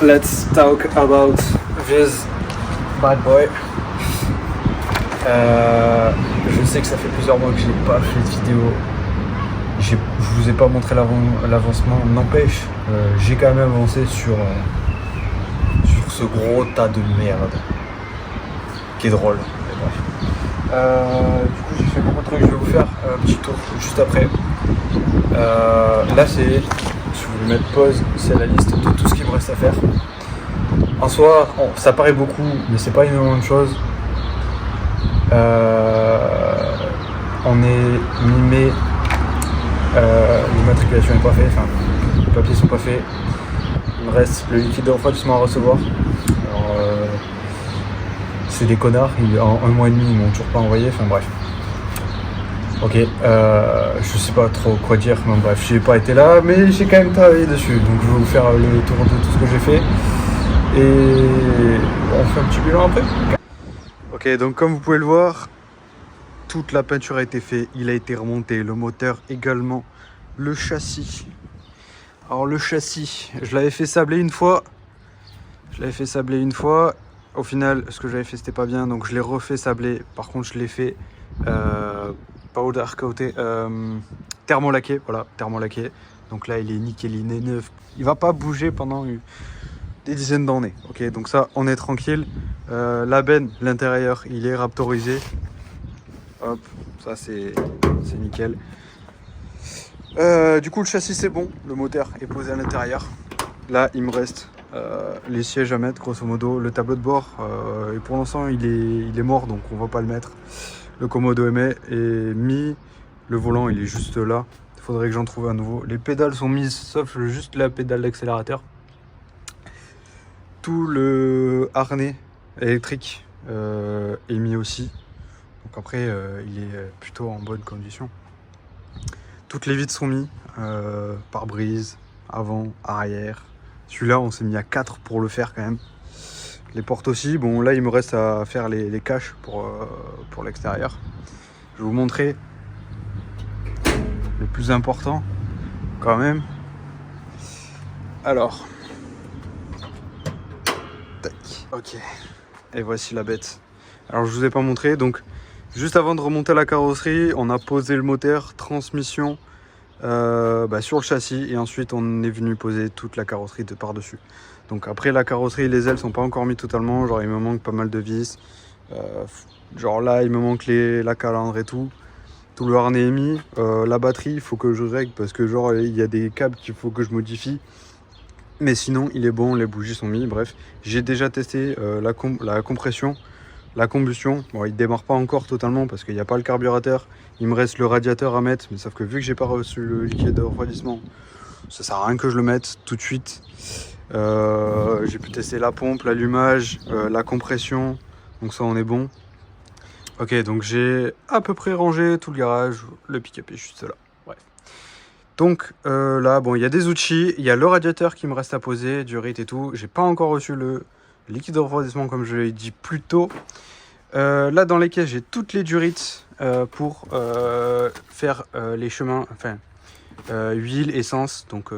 let's talk about this bad boy. Je sais que ça fait plusieurs mois que j'ai pas fait de vidéo. Je vous ai pas montré l'avancement. N'empêche, j'ai quand même avancé sur ce gros tas de merde qui est drôle. Du coup, j'ai fait beaucoup de trucs. Je vais vous faire un petit tour juste après. Là, c'est, si vous voulez mettre pause, c'est la liste de tout ce qu'il me reste à faire. En soi, ça paraît beaucoup, mais c'est pas énormément de choses. On est mi-mai, l'immatriculation n'est pas faite, enfin les papiers sont pas faits. Il me reste le liquide de refroidissement à recevoir. Alors, c'est des connards, en un mois et demi ils m'ont toujours pas envoyé, enfin bref. Ok, je sais pas trop quoi dire, mais bref, j'ai pas été là, mais j'ai quand même travaillé dessus, donc je vais vous faire le tour de tout ce que j'ai fait. Et on fait un petit bilan après. Ok, donc comme vous pouvez le voir, toute la peinture a été faite, il a été remonté, le moteur également, le châssis. Alors le châssis, je l'avais fait sabler une fois. Au final, ce que j'avais fait c'était pas bien, donc je l'ai refait sabler. Par contre, je l'ai fait powder coaté, thermolaqué, voilà, thermolaqué. Donc là, il est nickel, il est neuf. Il va pas bouger pendant des dizaines d'années. Ok, donc ça, on est tranquille. La benne, l'intérieur, il est raptorisé. Hop, ça c'est nickel. Du coup, le châssis c'est bon, le moteur est posé à l'intérieur. Là, il me reste les sièges à mettre, grosso modo, le tableau de bord. Et pour l'instant, il est mort, donc on va pas le mettre. Le commodo est mis, le volant il est juste là. Il faudrait que j'en trouve un nouveau. Les pédales sont mises, sauf juste la pédale d'accélérateur. Tout le harnais électrique est mis aussi. Donc après, il est plutôt en bonne condition. Toutes les vitres sont mises, pare-brise, avant, arrière. Celui-là, on s'est mis à 4 pour le faire quand même. Les portes aussi. Bon, là, il me reste à faire les caches pour l'extérieur. Je vais vous montrer le plus important quand même. Alors, tac, ok. Et voici la bête. Alors, je vous ai pas montré, donc juste avant de remonter la carrosserie, on a posé le moteur, transmission sur le châssis, et ensuite on est venu poser toute la carrosserie de par-dessus. Donc après la carrosserie, les ailes sont pas encore mises totalement, genre il me manque pas mal de vis. Genre là il me manque la calandre et tout. Tout le harnais est mis. La batterie, il faut que je règle parce que genre il y a des câbles qu'il faut que je modifie. Mais sinon il est bon, les bougies sont mises, bref. J'ai déjà testé la compression. La combustion, bon, il ne démarre pas encore totalement parce qu'il n'y a pas le carburateur. Il me reste le radiateur à mettre, mais sauf que vu que j'ai pas reçu le liquide de refroidissement, ça sert à rien que je le mette tout de suite. J'ai pu tester la pompe, l'allumage, la compression, donc ça on est bon. Ok, donc j'ai à peu près rangé tout le garage, le pick-up est juste là. Bref. Donc là, bon, il y a des outils, il y a le radiateur qui me reste à poser, du RIT et tout. J'ai pas encore reçu le liquide de refroidissement comme je l'ai dit plus tôt. Là dans les caisses j'ai toutes les durites pour faire les chemins, enfin huile, essence, donc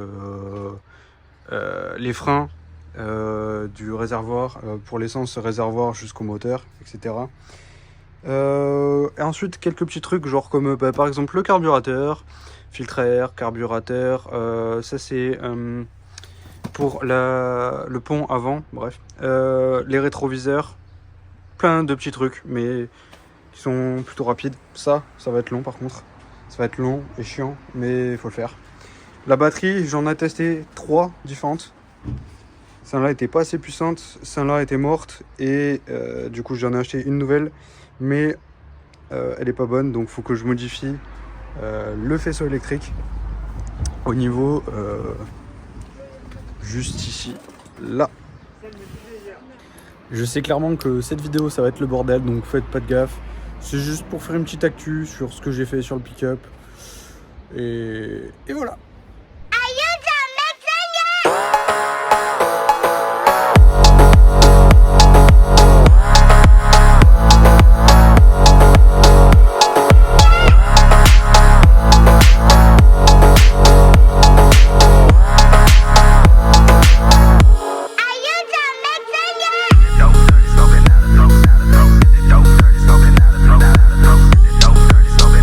les freins du réservoir, pour l'essence réservoir jusqu'au moteur, etc. Et ensuite quelques petits trucs genre comme par exemple le carburateur, filtre à air, carburateur, ça c'est pour le pont avant, bref, les rétroviseurs, plein de petits trucs, mais qui sont plutôt rapides. Ça va être long par contre. Ça va être long et chiant, mais il faut le faire. La batterie, j'en ai testé 3 différentes. Celle-là était pas assez puissante, celle-là était morte, et du coup j'en ai acheté une nouvelle, mais elle est pas bonne, donc il faut que je modifie le faisceau électrique au niveau juste ici, là. Je sais clairement que cette vidéo ça va être le bordel, donc faites pas de gaffe. C'est juste pour faire une petite actu sur ce que j'ai fait sur le pick-up. Et voilà.